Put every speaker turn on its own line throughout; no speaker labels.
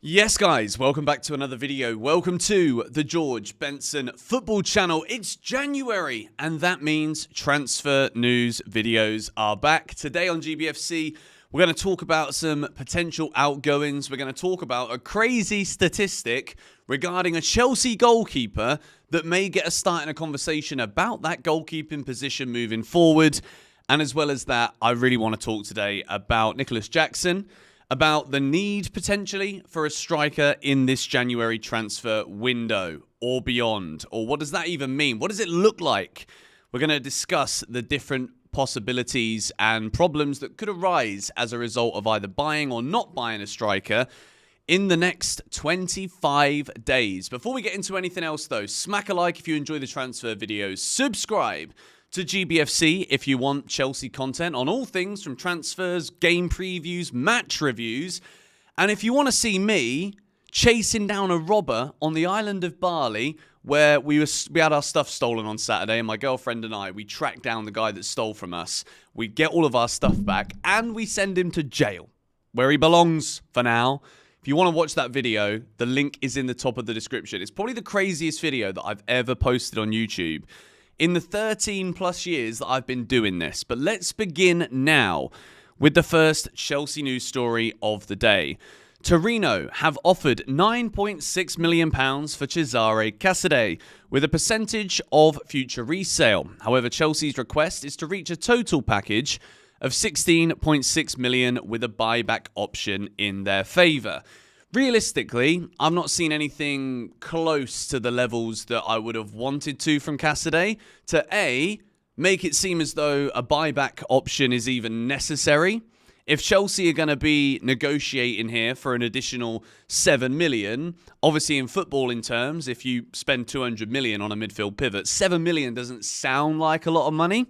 Yes, guys, welcome back to another video. Welcome to the George Benson Football Channel. It's January, and that means transfer news videos are back. Today on GBFC, we're going to talk about some potential outgoings. We're going to talk about a crazy statistic regarding a Chelsea goalkeeper that may get us starting a conversation about that goalkeeping position moving forward. And as well as that, I really want to talk today about Nicholas Jackson, about the need potentially for a striker in this January transfer window or beyond. Or what does that even mean? What does it look like? We're going to discuss the different possibilities and problems that could arise as a result of either buying or not buying a striker in the next 25 days. Before we get into anything else though, smack a like if you enjoy the transfer videos. Subscribe to GBFC if you want Chelsea content on all things from transfers, game previews, match reviews. And if you want to see me chasing down a robber on the island of Bali, where we had our stuff stolen on Saturday, and my girlfriend and I, we tracked down the guy that stole from us. We get all of our stuff back, and we send him to jail, where he belongs for now. If you want to watch that video, the link is in the top of the description. It's probably the craziest video that I've ever posted on YouTube in the 13 plus years that I've been doing this. But let's begin now with the first Chelsea news story of the day. Torino have offered £9.6 million for Casadei with a percentage of future resale. However, Chelsea's request is to reach a total package of £16.6 million with a buyback option in their favour. Realistically, I've not seen anything close to the levels that I would have wanted to from Casadei to A, make it seem as though a buyback option is even necessary. If Chelsea are going to be negotiating here for an additional 7 million, obviously in footballing terms, if you spend 200 million on a midfield pivot, 7 million doesn't sound like a lot of money.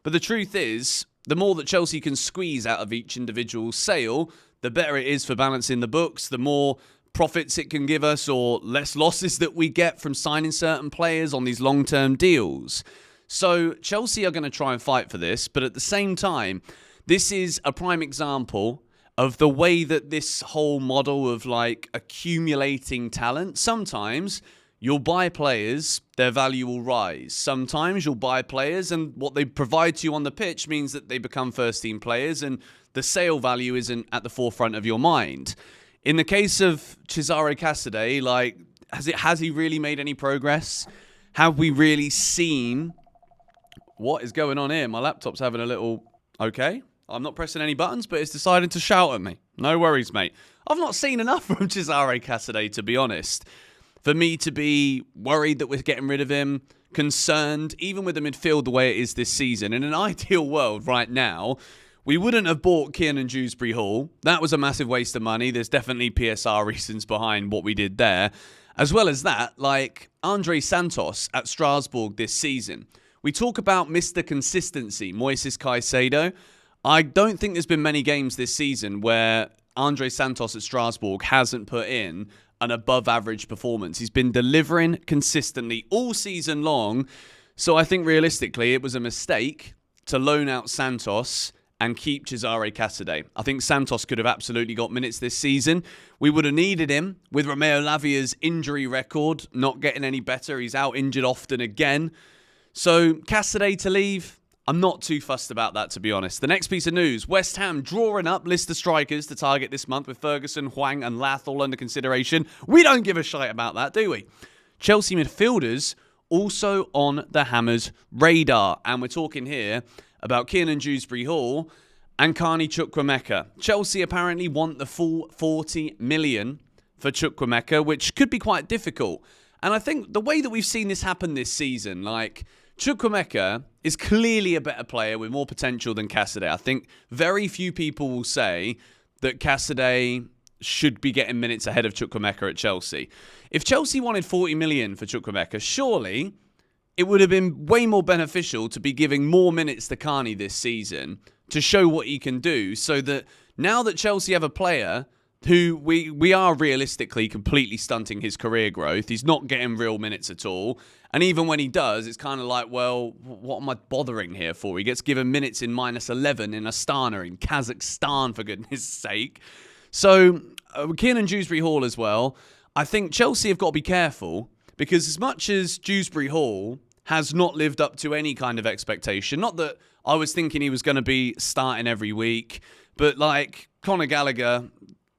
But the truth is, the more that Chelsea can squeeze out of each individual sale, the better it is for balancing the books, the more profits it can give us or less losses that we get from signing certain players on these long-term deals. So Chelsea are going to try and fight for this, but at the same time, this is a prime example of the way that this whole model of like accumulating talent, sometimes you'll buy players, their value will rise. Sometimes you'll buy players and what they provide to you on the pitch means that they become first-team players and the sale value isn't at the forefront of your mind. In the case of Casadei, like, has he really made any progress? Have we really seen what is going on here? My laptop's having a little... Okay, I'm not pressing any buttons, but it's decided to shout at me. No worries, mate. I've not seen enough from Casadei, to be honest, for me to be worried that we're getting rid of him, concerned, even with the midfield the way it is this season. In an ideal world right now, we wouldn't have bought Dewsbury-Hall. That was a massive waste of money. There's definitely PSR reasons behind what we did there. As well as that, like Andre Santos at Strasbourg this season. We talk about Mr. Consistency, Moises Caicedo. I don't think there's been many games this season where Andre Santos at Strasbourg hasn't put in an above-average performance. He's been delivering consistently all season long. So I think realistically it was a mistake to loan out Santos and keep Casadei. I think Santos could have absolutely got minutes this season. We would have needed him with Romeo Lavia's injury record not getting any better. He's out injured often again. So Casadei to leave, I'm not too fussed about that, to be honest. The next piece of news, West Ham drawing up list of strikers to target this month with Ferguson, Hwang and Lath all under consideration. We don't give a shite about that, do we? Chelsea midfielders also on the Hammers' radar. And we're talking here about Dewsbury-Hall and Chukwuemeka. Chelsea apparently want the full 40 million for Chukwuemeka, which could be quite difficult. And I think the way that we've seen this happen this season, like Chukwuemeka is clearly a better player with more potential than Casadei. I think very few people will say that Casadei should be getting minutes ahead of Chukwuemeka at Chelsea. If Chelsea wanted 40 million for Chukwuemeka, surely it would have been way more beneficial to be giving more minutes to Carney this season to show what he can do, so that now that Chelsea have a player who we are realistically completely stunting his career growth, he's not getting real minutes at all, and even when he does, it's kind of like, well, what am I bothering here for? He gets given minutes in -11 in Astana, in Kazakhstan, for goodness sake. So Kiernan Dewsbury-Hall as well. I think Chelsea have got to be careful because as much as Dewsbury-Hall has not lived up to any kind of expectation, not that I was thinking he was going to be starting every week, but like Conor Gallagher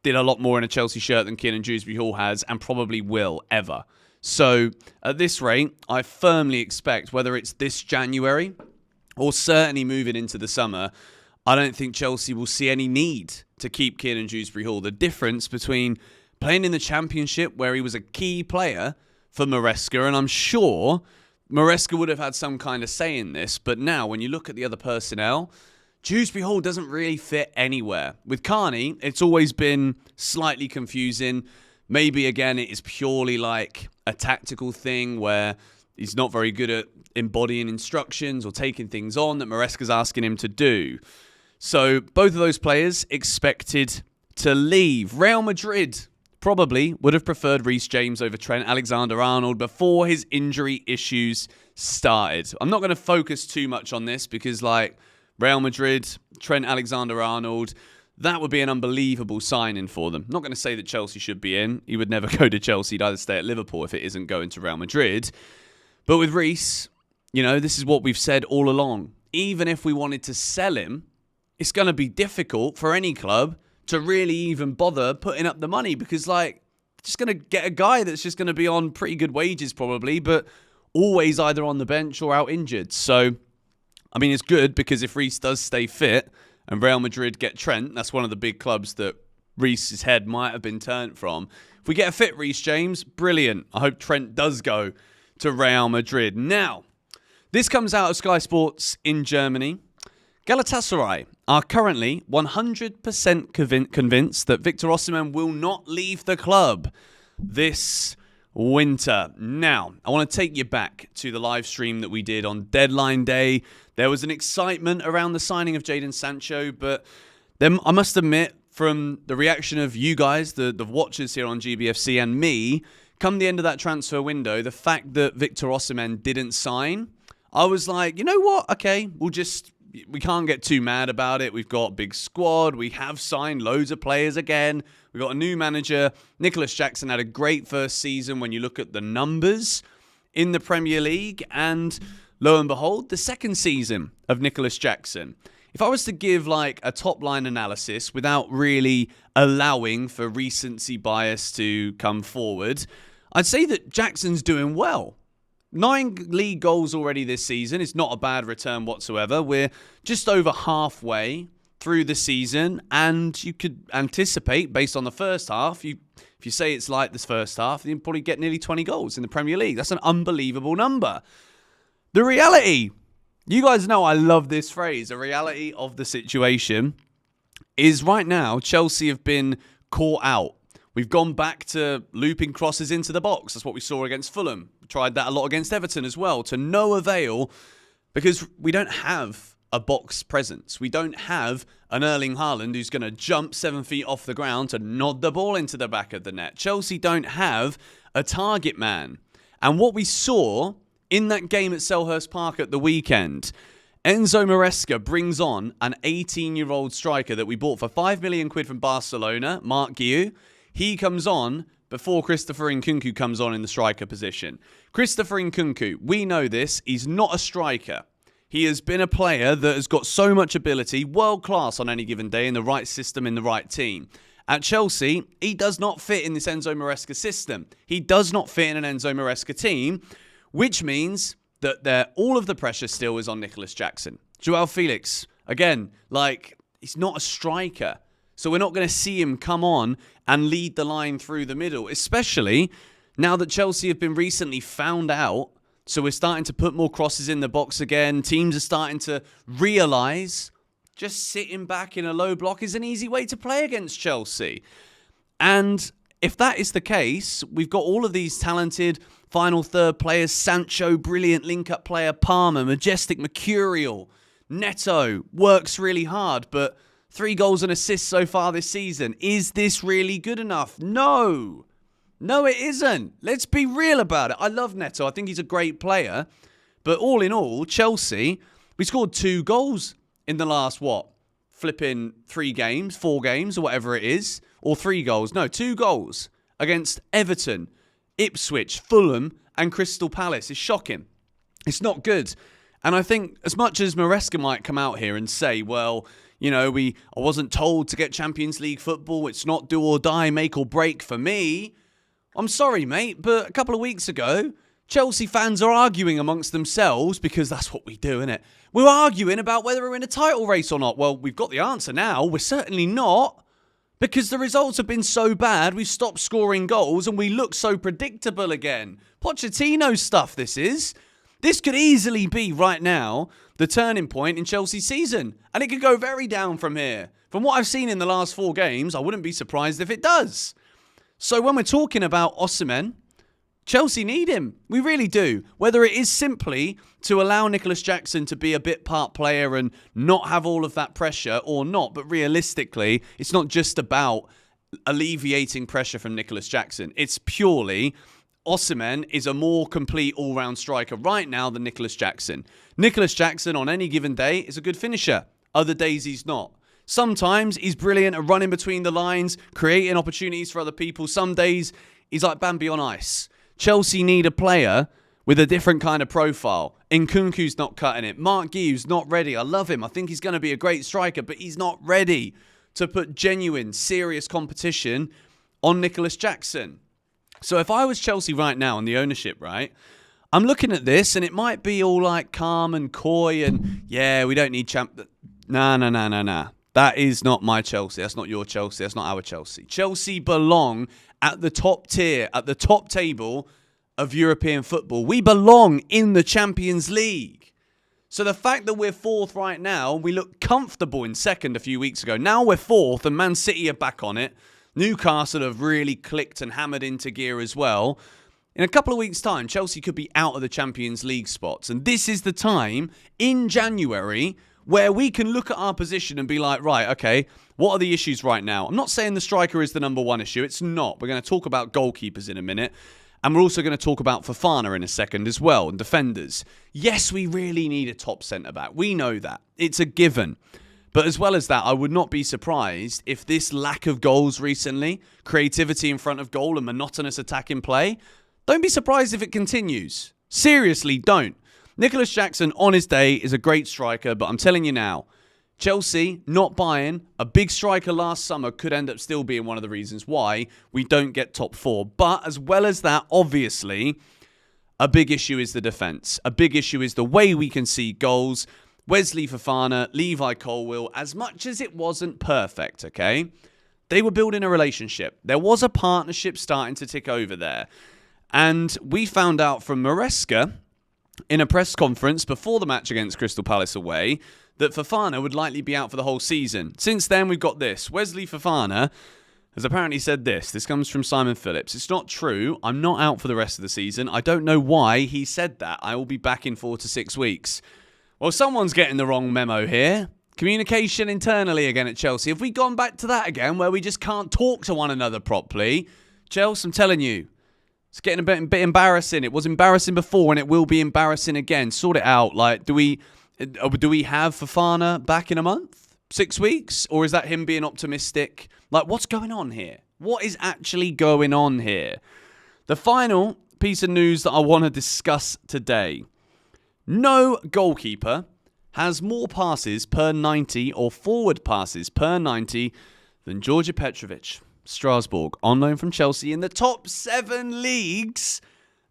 did a lot more in a Chelsea shirt than Kiernan Dewsbury-Hall has and probably will ever. So at this rate, I firmly expect whether it's this January or certainly moving into the summer, I don't think Chelsea will see any need to keep Kiernan Dewsbury-Hall. The difference between playing in the Championship, where he was a key player for Maresca, and I'm sure Maresca would have had some kind of say in this, but now when you look at the other personnel, Dewsbury-Hall doesn't really fit anywhere. With Carney, it's always been slightly confusing. Maybe, again, it is purely like a tactical thing where he's not very good at embodying instructions or taking things on that Maresca's asking him to do. So both of those players expected to leave. Real Madrid probably would have preferred Reece James over Trent Alexander-Arnold before his injury issues started. I'm not going to focus too much on this because, like, Real Madrid, Trent Alexander-Arnold, that would be an unbelievable signing for them. Not going to say that Chelsea should be in. He would never go to Chelsea. He'd either stay at Liverpool if it isn't going to Real Madrid. But with Reece, you know, this is what we've said all along. Even if we wanted to sell him, it's going to be difficult for any club to really even bother putting up the money because, like, just going to get a guy that's just going to be on pretty good wages probably, but always either on the bench or out injured. So, I mean, it's good because if Reece does stay fit and Real Madrid get Trent, that's one of the big clubs that Reece's head might have been turned from. If we get a fit Reece James, brilliant. I hope Trent does go to Real Madrid. Now, this comes out of Sky Sports in Germany. Galatasaray are currently 100% convinced that Victor Osimhen will not leave the club this winter. Now, I want to take you back to the live stream that we did on deadline day. There was an excitement around the signing of Jadon Sancho, but then I must admit, from the reaction of you guys, the watchers here on GBFC and me, come the end of that transfer window, the fact that Victor Osimhen didn't sign, I was like, you know what? Okay, we can't get too mad about it. We've got a big squad. We have signed loads of players again. We've got a new manager. Nicholas Jackson had a great first season when you look at the numbers in the Premier League. And lo and behold, the second season of Nicholas Jackson. If I was to give like a top-line analysis without really allowing for recency bias to come forward, I'd say that Jackson's doing well. 9 league goals already this season. It's not a bad return whatsoever. We're just over halfway through the season, and you could anticipate, based on the first half, if you say it's like this first half, you'll probably get nearly 20 goals in the Premier League. That's an unbelievable number. The reality, you guys know I love this phrase, the reality of the situation is right now, Chelsea have been caught out. We've gone back to looping crosses into the box. That's what we saw against Fulham. We tried that a lot against Everton as well, to no avail, because we don't have a box presence. We don't have an Erling Haaland who's going to jump 7 feet off the ground to nod the ball into the back of the net. Chelsea don't have a target man. And what we saw in that game at Selhurst Park at the weekend, Enzo Maresca brings on an 18-year-old striker that we bought for £5 million from Barcelona, Mark Guiu. He comes on before Christopher Nkunku comes on in the striker position. Christopher Nkunku, we know this, he's not a striker. He has been a player that has got so much ability, world class on any given day, in the right system, in the right team. At Chelsea, he does not fit in this Enzo Maresca system. He does not fit in an Enzo Maresca team, which means that all of the pressure still is on Nicholas Jackson. Joao Felix, again, he's not a striker. So we're not going to see him come on and lead the line through the middle, especially now that Chelsea have been recently found out. So we're starting to put more crosses in the box again. Teams are starting to realise just sitting back in a low block is an easy way to play against Chelsea. And if that is the case, we've got all of these talented final third players. Sancho, brilliant link-up player. Palmer, majestic, mercurial. Neto works really hard, but 3 goals and assists so far this season. Is this really good enough? No. No, it isn't. Let's be real about it. I love Neto. I think he's a great player. But all in all, Chelsea, we scored 2 goals in the last, 4 games, or whatever it is. or 3 goals. No, 2 goals against Everton, Ipswich, Fulham, and Crystal Palace. It's shocking. It's not good. And I think as much as Maresca might come out here and say, well, you know, I wasn't told to get Champions League football. It's not do or die, make or break for me. I'm sorry, mate, but a couple of weeks ago, Chelsea fans are arguing amongst themselves, because that's what we do, innit? We're arguing about whether we're in a title race or not. Well, we've got the answer now. We're certainly not, because the results have been so bad, we've stopped scoring goals and we look so predictable again. Pochettino stuff, this is. This could easily be, right now, the turning point in Chelsea's season. And it could go very down from here. From what I've seen in the last 4 games, I wouldn't be surprised if it does. So when we're talking about Osimhen, Chelsea need him. We really do. Whether it is simply to allow Nicholas Jackson to be a bit part player and not have all of that pressure or not. But realistically, it's not just about alleviating pressure from Nicholas Jackson. It's purely Osimhen is a more complete all-round striker right now than Nicholas Jackson. Nicholas Jackson on any given day is a good finisher. Other days he's not. Sometimes he's brilliant at running between the lines, creating opportunities for other people. Some days he's like Bambi on ice. Chelsea need a player with a different kind of profile. Nkunku's not cutting it. Mark Guiu's not ready. I love him. I think he's going to be a great striker, but he's not ready to put genuine, serious competition on Nicholas Jackson. So if I was Chelsea right now on the ownership, right, I'm looking at this and it might be all like calm and coy and, yeah, we don't need Nah. That is not my Chelsea. That's not your Chelsea. That's not our Chelsea. Chelsea belong at the top tier, at the top table of European football. We belong in the Champions League. So the fact that we're 4th right now, we looked comfortable in 2nd a few weeks ago. Now we're 4th and Man City are back on it. Newcastle have really clicked and hammered into gear as well. In a couple of weeks' time, Chelsea could be out of the Champions League spots. And this is the time in January where we can look at our position and be like, right, okay, what are the issues right now? I'm not saying the striker is the number 1 issue. It's not. We're going to talk about goalkeepers in a minute. And we're also going to talk about Fofana in a second as well, and defenders. Yes, we really need a top centre-back. We know that. It's a given. But as well as that, I would not be surprised if this lack of goals recently, creativity in front of goal and monotonous attacking play, don't be surprised if it continues. Seriously, don't. Nicholas Jackson on his day is a great striker, but I'm telling you now, Chelsea not buying a big striker last summer could end up still being one of the reasons why we don't get top 4. But as well as that, obviously, a big issue is the defence. A big issue is the way we can see goals. Wesley Fofana, Levi Colwill, as much as it wasn't perfect, okay? They were building a relationship. There was a partnership starting to tick over there. And we found out from Maresca in a press conference before the match against Crystal Palace away that Fofana would likely be out for the whole season. Since then, we've got this. Wesley Fofana has apparently said this. This comes from Simon Phillips. It's not true. I'm not out for the rest of the season. I don't know why he said that. I will be back in 4 to 6 weeks. Well, someone's getting the wrong memo here. Communication internally again at Chelsea. Have we gone back to that again where we just can't talk to one another properly? Chelsea, I'm telling you. It's getting a bit embarrassing. It was embarrassing before and it will be embarrassing again. Sort it out. Like, do we have Fofana back in a month? 6 weeks? Or is that him being optimistic? Like, what's going on here? What is actually going on here? The final piece of news that I want to discuss today. No goalkeeper has more passes per 90 or forward passes per 90 than Đorđe Petrović. Strasbourg, on loan from Chelsea in the top 7 leagues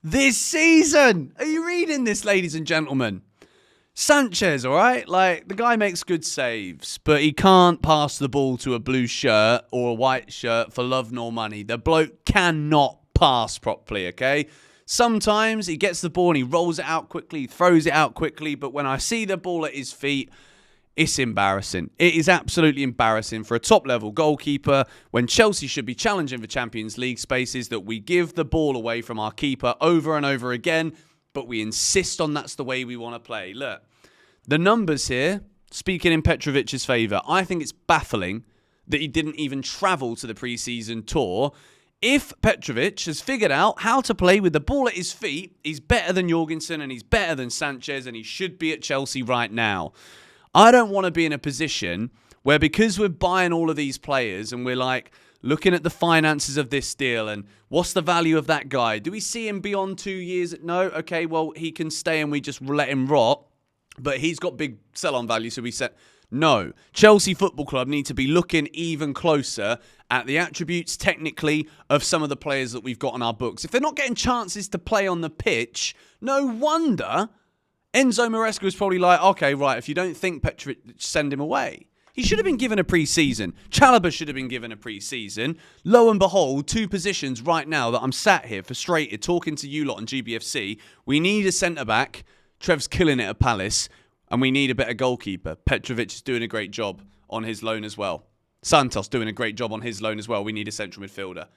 this season. Are you reading this, ladies and gentlemen? Sanchez, all right? Like, the guy makes good saves, but he can't pass the ball to a blue shirt or a white shirt for love nor money. The bloke cannot pass properly, okay? Sometimes he gets the ball and he rolls it out quickly, throws it out quickly, but when I see the ball at his feet, it's embarrassing. It is absolutely embarrassing for a top-level goalkeeper when Chelsea should be challenging for Champions League spaces that we give the ball away from our keeper over and over again, but we insist on that's the way we want to play. Look, the numbers here, speaking in Petrovic's favour, I think it's baffling that he didn't even travel to the pre-season tour. If Petrovic has figured out how to play with the ball at his feet, he's better than Jorgensen and he's better than Sanchez and he should be at Chelsea right now. I don't want to be in a position where because we're buying all of these players and we're like, looking at the finances of this deal and what's the value of that guy. Do we see him beyond 2 years? No? Okay, well, he can stay and we just let him rot. But he's got big sell-on value, so we said, no. Chelsea Football Club need to be looking even closer at the attributes, technically, of some of the players that we've got on our books. If they're not getting chances to play on the pitch, no wonder Enzo Maresca was probably like, okay, right, if you don't think Petrovic, send him away. He should have been given a pre-season. Chalobah should have been given a pre-season. Lo and behold, 2 positions right now that I'm sat here frustrated talking to you lot on GBFC. We need a centre-back. Trev's killing it at Palace. And we need a better goalkeeper. Petrovic is doing a great job on his loan as well. Santos doing a great job on his loan as well. We need a central midfielder.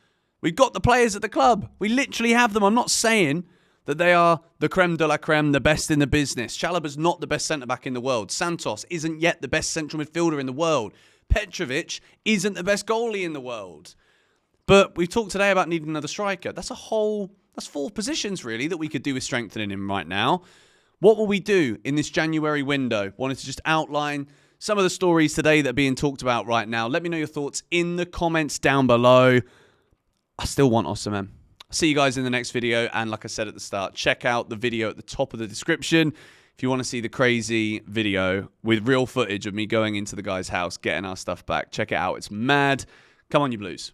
We've got the players at the club. We literally have them. I'm not saying that they are the creme de la creme, the best in the business. Chalobah's not the best centre-back in the world. Santos isn't yet the best central midfielder in the world. Petrovic isn't the best goalie in the world. But we've talked today about needing another striker. That's 4 positions, really, that we could do with strengthening him right now. What will we do in this January window? Wanted to just outline some of the stories today that are being talked about right now. Let me know your thoughts in the comments down below. I still want Osimhen. See you guys in the next video. And like I said at the start, check out the video at the top of the description. If you want to see the crazy video with real footage of me going into the guy's house, getting our stuff back, check it out. It's mad. Come on, you Blues.